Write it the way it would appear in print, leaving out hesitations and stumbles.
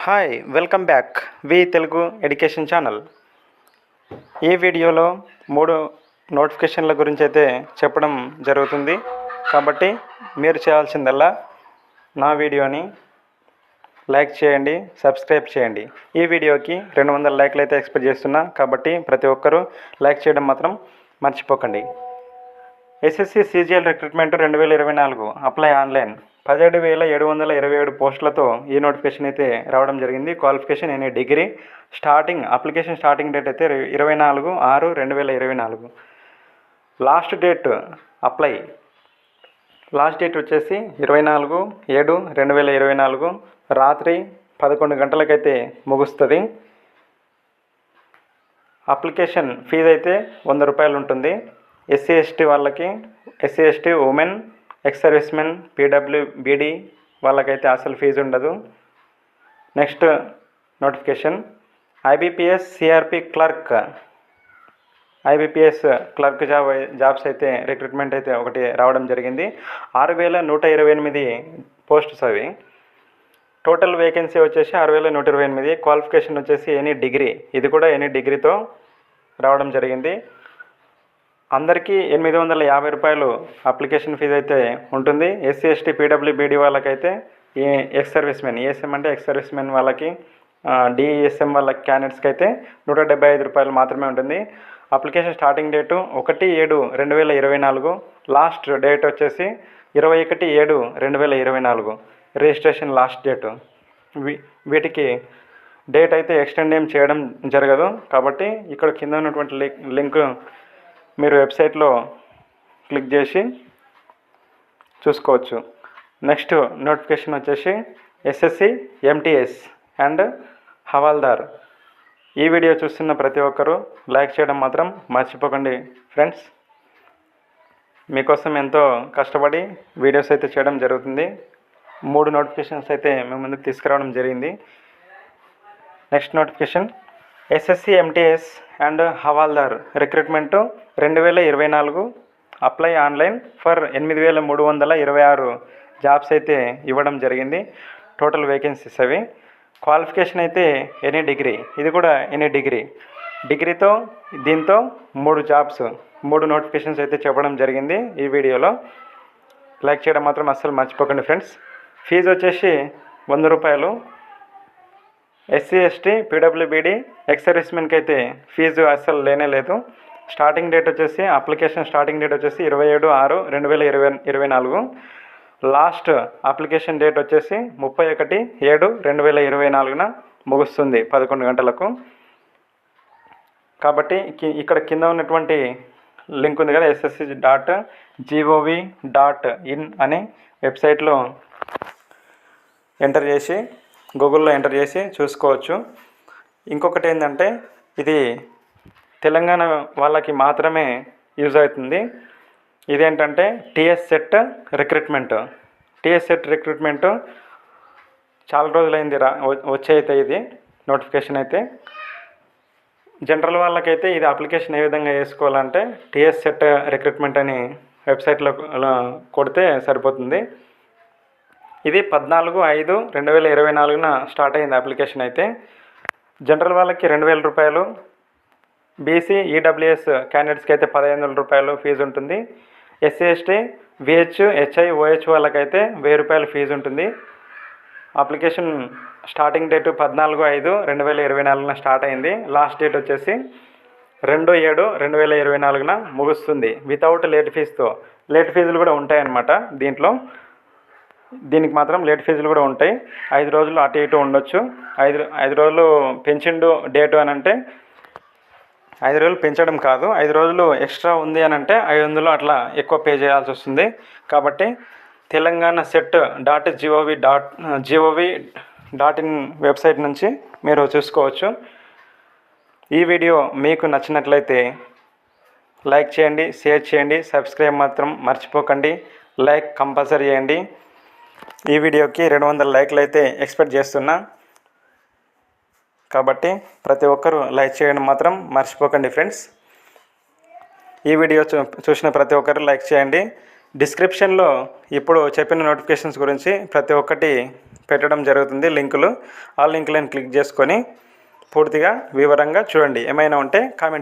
Hi welcome back V Telugu education channel. ఈ వీడియోలో 3 నోటిఫికేషన్ల గురించి అయితే చెప్పడం జరుగుతుంది. కాబట్టి మీరు చేయాల్సిందల్లా నా వీడియోని లైక్ చేయండి, సబ్స్క్రైబ్ చేయండి. ఈ వీడియోకి 200 లైక్లు అయితే ఎక్స్పెక్ట్ చేస్తున్నా. కాబట్టి ప్రతి ఒక్కరూ లైక్ చేయడం మాత్రం మర్చిపోకండి. SSC CGL recruitment 2024 apply online 17,727 పోస్టులతో ఈ నోటిఫికేషన్ అయితే రావడం జరిగింది. Qualification any degree. Application starting date అయితే 24/6/2024. లాస్ట్ డేట్ వచ్చేసి 24/7/2024 రాత్రి 11 గంటలకైతే ముగుస్తుంది. అప్లికేషన్ ఫీజు అయితే 100 రూపాయలు ఉంటుంది. SC ST women, ex servicemen, పీడబ్ల్యూబీడీ వాళ్ళకైతే అసలు ఫీజు ఉండదు. Next notification IBPS CRP clerk jobs అయితే రిక్రూట్మెంట్ అయితే ఒకటి రావడం జరిగింది. 6,128 పోస్ట్స్ అవి. టోటల్ వేకెన్సీ వచ్చేసి 6,128. క్వాలిఫికేషన్ వచ్చేసి ఎనీ డిగ్రీ. ఇది కూడా ఎనీ డిగ్రీతో రావడం జరిగింది. అందరికీ 850 రూపాయలు అప్లికేషన్ ఫీజు అయితే ఉంటుంది. ఎస్సీ ఎస్టీ పీడబ్ల్యూబీడీ వాళ్ళకైతే ఎక్స్ సర్వీస్మెన్, ఈఎస్ఎం అంటే ఎక్స్ సర్వీస్మెన్ వాళ్ళకి, డిఈఎస్ఎం వాళ్ళ క్యాండిడేట్స్కి అయితే 175 రూపాయలు మాత్రమే ఉంటుంది. Application starting date 1/7/2024. Last date వచ్చేసి 21/7/2024 రిజిస్ట్రేషన్ లాస్ట్ డేటు. వీటికి డేట్ అయితే ఎక్స్టెండ్ ఏం చేయడం జరగదు. కాబట్టి ఇక్కడ కింద ఉన్నటువంటి లింక్ మీరు వెబ్సైట్లో క్లిక్ చేసి చూసుకోవచ్చు. నెక్స్ట్ నోటిఫికేషన్ వచ్చేసి ఎస్ఎస్సి ఎంటీఎస్ అండ్ హవాల్దార్. ఈ వీడియో చూస్తున్న ప్రతి ఒక్కరూ లైక్ చేయడం మాత్రం మర్చిపోకండి ఫ్రెండ్స్. మీకోసం ఎంతో కష్టపడి వీడియోస్ అయితే చేయడం జరుగుతుంది. 3 నోటిఫికేషన్స్ అయితే మేము ముందుకు తీసుకురావడం జరిగింది. Next notification SSC MTS and Havaldar recruitment 2024 apply online for 8,326 jobs అయితే ఇవ్వడం జరిగింది. టోటల్ వేకెన్సీస్ అవి. క్వాలిఫికేషన్ అయితే ఎనీ డిగ్రీ. ఇది కూడా ఎనీ డిగ్రీతో దీంతో 3 నోటిఫికేషన్స్ అయితే చెప్పడం జరిగింది ఈ వీడియోలో. లైక్ చేయడం మాత్రం అస్సలు మర్చిపోకండి ఫ్రెండ్స్. ఫీజు వచ్చేసి 100 రూపాయలు. ఎస్సీ ఎస్టీ పీడబ్ల్యూబీడీ ఎక్స్ సర్వీస్మెన్కి అయితే ఫీజు అస్సలు లేదు. అప్లికేషన్ స్టార్టింగ్ డేట్ వచ్చేసి 27/6/2024. లాస్ట్ అప్లికేషన్ డేట్ వచ్చేసి 31/7/2024 ముగుస్తుంది 11 గంటలకు. కాబట్టి ఇక్కడ కింద ఉన్నటువంటి లింక్ ఉంది కదా, ssc.gov.in అనే వెబ్సైట్లో గూగుల్లో ఎంటర్ చేసి చూసుకోవచ్చు. ఇంకొకటి ఏంటంటే ఇది తెలంగాణ వాళ్ళకి మాత్రమే యూజ్ అవుతుంది. ఇదేంటంటే టీఎస్ సెట్ రిక్రూట్మెంట్ చాలా రోజులైంది వచ్చే ఇది నోటిఫికేషన్ అయితే. జనరల్ వాళ్ళకైతే ఇది అప్లికేషన్ ఏ విధంగా వేసుకోవాలంటే టీఎస్ సెట్ రిక్రూట్మెంట్ అని వెబ్సైట్లో కొడితే సరిపోతుంది. ఇది 14/5/2024 స్టార్ట్ అయింది అప్లికేషన్ అయితే. జనరల్ వాళ్ళకి 2,000 రూపాయలు, బీసీ ఈడబ్ల్యూఎస్ క్యాండిడేట్స్కి అయితే 1,500 రూపాయలు ఫీజు ఉంటుంది. SC ST VH HI OH వాళ్ళకైతే 1,000 రూపాయలు ఫీజు ఉంటుంది. అప్లికేషన్ స్టార్టింగ్ డేటు 14/5/2024 స్టార్ట్ అయింది. లాస్ట్ డేట్ వచ్చేసి 2/7/2024 ముగుస్తుంది వితౌట్ లేట్ ఫీజుతో. లేట్ ఫీజులు కూడా ఉంటాయన్నమాట దీనికి మాత్రం లేట్ ఫీజులు కూడా ఉంటాయి. 5 రోజులు అటు ఇటు ఉండొచ్చు. 5 రోజులు పెంచిండు డేటు అని అంటే 5 రోజులు పెంచడం కాదు, 5 రోజులు ఎక్స్ట్రా ఉంది అని అంటే 500 అట్లా ఎక్కువ పే చేయాల్సి వస్తుంది. కాబట్టి తెలంగాణ set.gov.in వెబ్సైట్ నుంచి మీరు చూసుకోవచ్చు. ఈ వీడియో మీకు నచ్చినట్లయితే లైక్ చేయండి, షేర్ చేయండి, సబ్స్క్రైబ్ మాత్రం మర్చిపోకండి. లైక్ కంపల్సరీ చేయండి. ఈ వీడియోకి 200 లైక్లు అయితే ఎక్స్పెక్ట్ చేస్తున్నా. కాబట్టి ప్రతి ఒక్కరూ లైక్ చేయడం మాత్రం మర్చిపోకండి ఫ్రెండ్స్. ఈ వీడియో చూసిన ప్రతి ఒక్కరు లైక్ చేయండి. డిస్క్రిప్షన్లో ఇప్పుడు చెప్పిన నోటిఫికేషన్స్ గురించి ప్రతి ఒక్కటి పెట్టడం జరుగుతుంది లింకులు. ఆ లింకులను క్లిక్ చేసుకొని పూర్తిగా వివరంగా చూడండి. ఏమైనా ఉంటే కామెంట్